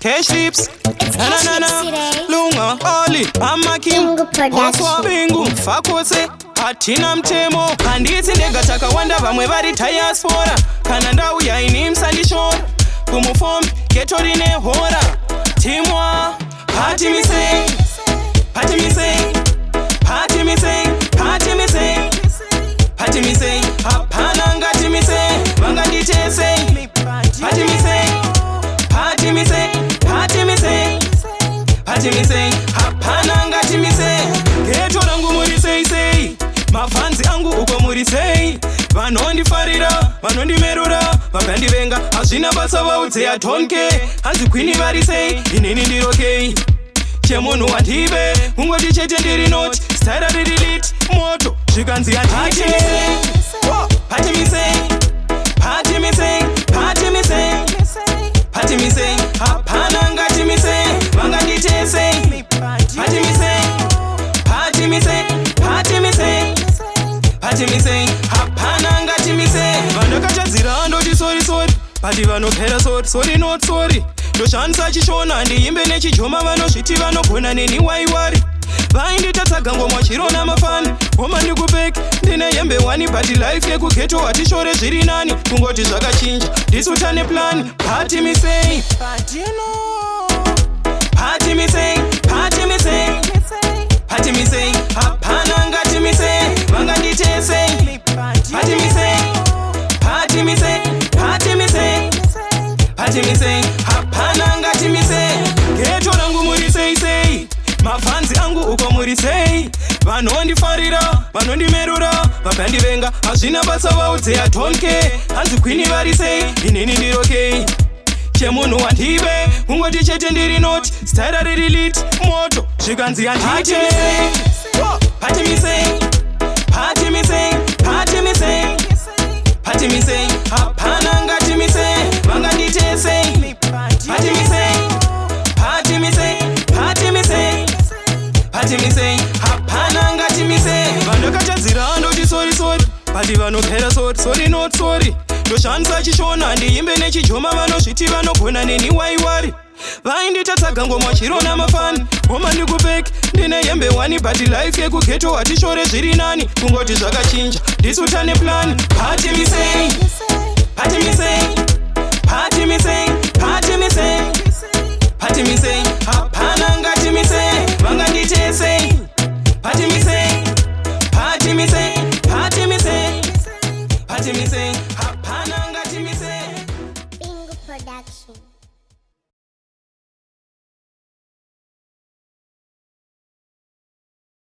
Cash lips, na Lunga, Oli, Mama Kim, Oswa Bingu, Fakose, Hatina Mtemo, Handiti Negataka Wanda, vamwe vari diaspora, kana ndau yainimsa ndishora, kumufombi getorine hora, timwa, pati misei, pati misei, pati misei, pati misei, pati misei, hapana ngati misei, vanganditesei, pati misei, pati misei, pati misei, pati misei, hapana ngati misei, geto rangu murisei sei, mafanzi angu uko murisei, vanondifarira, vanondimerura, vakandivenga, hazvina basa vaudze atonke, hanzi kwini varisei, inini ndirokei, chemunhu wandive, kungoti chete ndiri noti, stara riri lit, moto, zvikanzi handiti, pati misei, pati misei, pati misei, pati misei, hapana ngati misei, vanganditesei, pati misei, pati misei, pati misei, pati misei, hapana ngati misei, vandakachadzira ndoti sori sori, pati vanopera sori sori not sori, ndoshandisa chishona ndiimbe nechijoma, vanozviti vanogona neni waiwari, vainditatsaga ngomwa chirona mafani, woma ndikupeki ndine hembe wani, but life yekugeto hatishore zviri nani, kungoti zvakachinja ndisutane plani, pati misei, pati misei, pati misei, pati misei, hapana ngati misei, vanganditesei, pati misei, pati misei, pati misei, pati misei, hapana ngati misei, geto rangu murisei sei, mafanzi angu uko murisei, vanondifarira, vanondimerura, vakandivenga, hazvina basa vaudze atonke, hanzi kwini varisei, inini ndirokei, chemunhu wandive, kungoti chete ndiri noti, stara riri lit, moto, zvikanzi handiti, pati misei, pati misei, pati misei, pati misei, hapana ngati misei, vanganditesei, pati misei, pati misei, pati misei, pati misei, hapana ngati misei, vandakachadzira ndoti sori sori, pati vanopera sori sori not sori, ndoshandisa chishona ndiimbe nechijoma, vanozviti vanogona neni waiwari, vainditatsaga ngomwa chirona mafani, woma ndikupeki ndine hembe wani, but life yekugeto hatishore zviri nani, kungoti zvakachinja ndisutane plani, pati misei, pati misei, pati misei, pati misei, pati misei,